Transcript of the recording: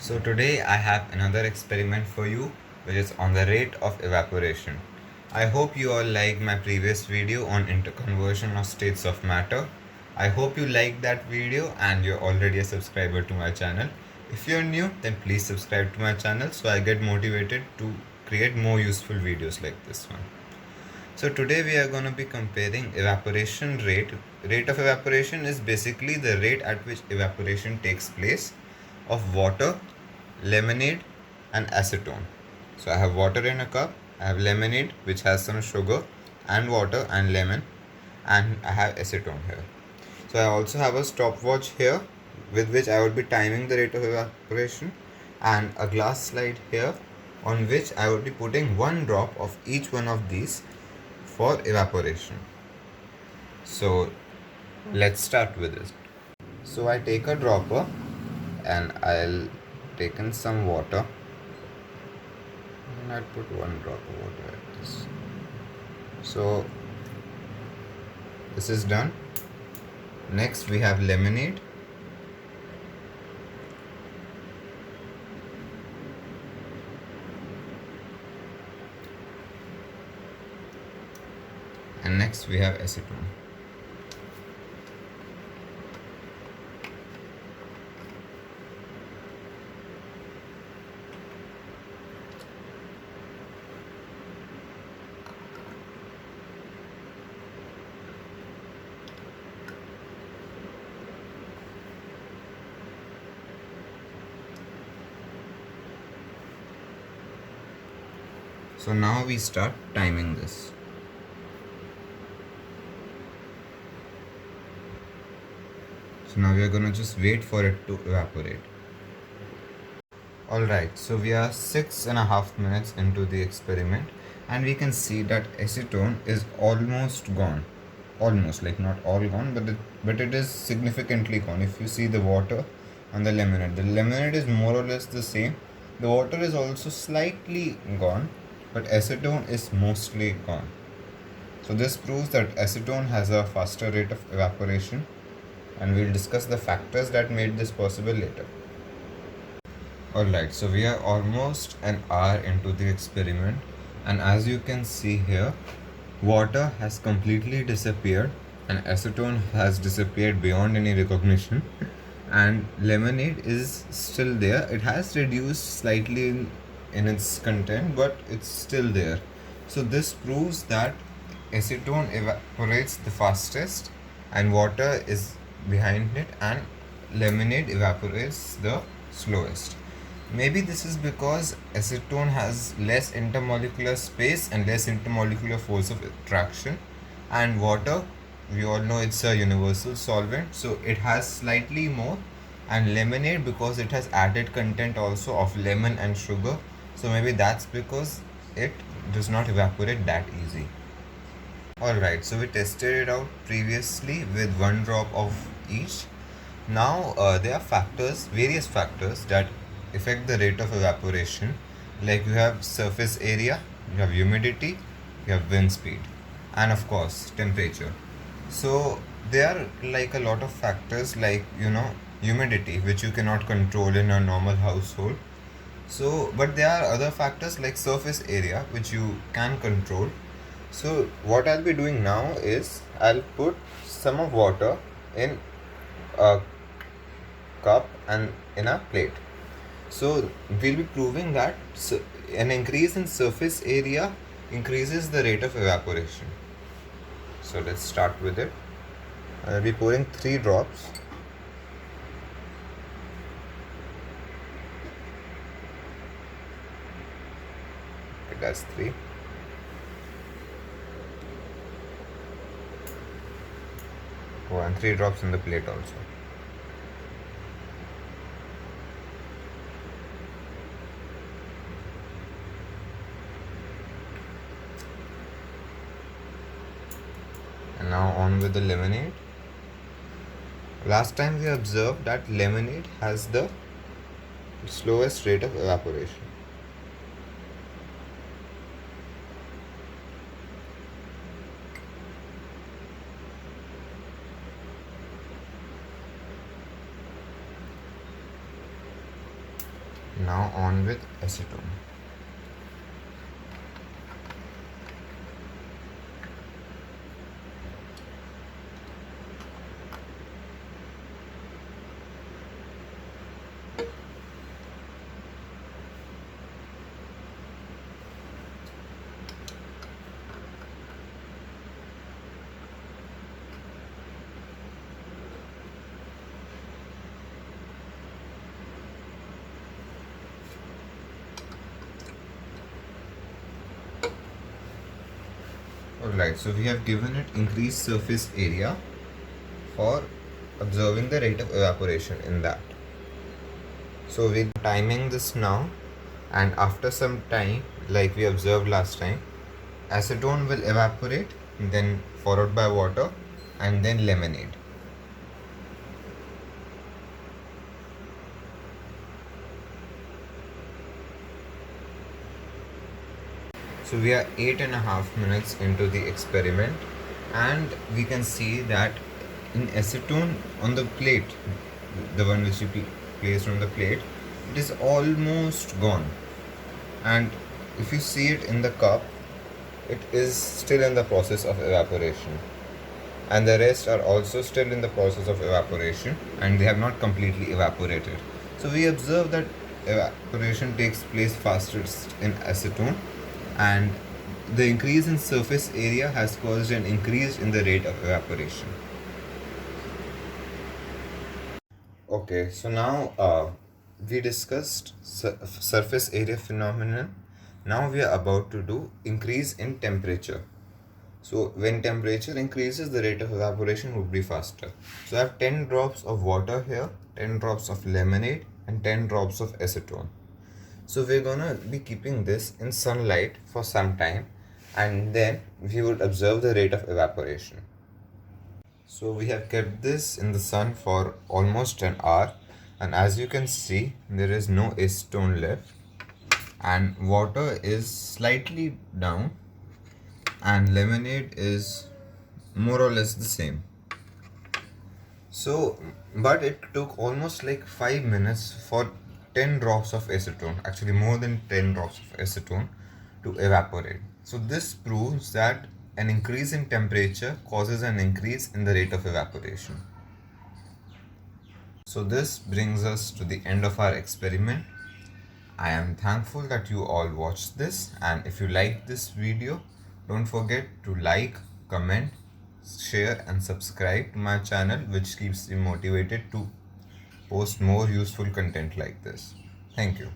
So today I have another experiment for you which is on the rate of evaporation. I hope you all liked my previous video on interconversion of states of matter. I hope you liked that video and you're already a subscriber to my channel. If you're new, then please subscribe to my channel so I get motivated to create more useful videos like this one. So today we are going to be comparing evaporation rate. Rate of evaporation is basically the rate at which evaporation takes place of water, lemonade and acetone. So I have water in a cup, I have lemonade which has some sugar and water and lemon, and I have acetone here. So I also have a stopwatch here with which I would be timing the rate of evaporation, and a glass slide here on which I would be putting one drop of each one of these for evaporation. So let's start with this. So I take a dropper and I'll take in some water, and I'll put one drop of water like this. So this is done. Next we have lemonade. And next we have acetone. So now we start timing this. So now we are gonna just wait for it to evaporate. Alright, so we are 6.5 minutes into the experiment and we can see that acetone is almost gone. Almost, like not all gone, but it is significantly gone. If you see the water and the lemonade is more or less the same. The water is also slightly gone, but acetone is mostly gone. So this proves that acetone has a faster rate of evaporation, and we'll discuss the factors that made this possible later. Alright, so we are almost an hour into the experiment, and as you can see here, water has completely disappeared and acetone has disappeared beyond any recognition, and lemonade is still there. It has reduced slightly in its content, but it's still there. So this proves that acetone evaporates the fastest and water is behind it, and lemonade evaporates the slowest. Maybe this is because acetone has less intermolecular space and less intermolecular force of attraction, and water, we all know it's a universal solvent, so it has slightly more, and lemonade, because it has added content also of lemon and sugar, so maybe that's because it does not evaporate that easy. Alright, so we tested it out previously with one drop of each. Now there are various factors that affect the rate of evaporation. Like you have surface area, you have humidity, you have wind speed, and of course temperature. So there are like a lot of factors, like humidity, which you cannot control in a normal household. So but there are other factors like surface area which you can control. So what I'll be doing now is I'll put some of water in a cup and in a plate. So we'll be proving that an increase in surface area increases the rate of evaporation. So let's start with it. I'll be pouring 3 drops. Okay, that's 3. Oh, and 3 drops in the plate also. And now on with the lemonade. Last time we observed that lemonade has the slowest rate of evaporation. Now on with acetone. Alright, so we have given it increased surface area for observing the rate of evaporation in that. So we're timing this now, and after some time, like we observed last time, acetone will evaporate, then followed by water, and then lemonade. So we are 8.5 minutes into the experiment, and we can see that in acetone on the plate, the one which you placed on the plate, it is almost gone. And if you see it in the cup, it is still in the process of evaporation. And the rest are also still in the process of evaporation, and they have not completely evaporated. So we observe that evaporation takes place fastest in acetone, and the increase in surface area has caused an increase in the rate of evaporation. Okay, so now we discussed surface area phenomenon. Now we are about to do increase in temperature. So when temperature increases, the rate of evaporation would be faster. So I have 10 drops of water here, 10 drops of lemonade, and 10 drops of acetone. So we're gonna be keeping this in sunlight for some time, and then we would observe the rate of evaporation. So we have kept this in the sun for almost an hour, and as you can see, there is no acetone left, and water is slightly down, and lemonade is more or less the same. So, but it took almost like 5 minutes for 10 drops of acetone, actually more than 10 drops of acetone, to evaporate. So this proves that an increase in temperature causes an increase in the rate of evaporation. So this brings us to the end of our experiment. I am thankful that you all watched this, and if you like this video, don't forget to like, comment, share and subscribe to my channel, which keeps me motivated to post more useful content like this. Thank you.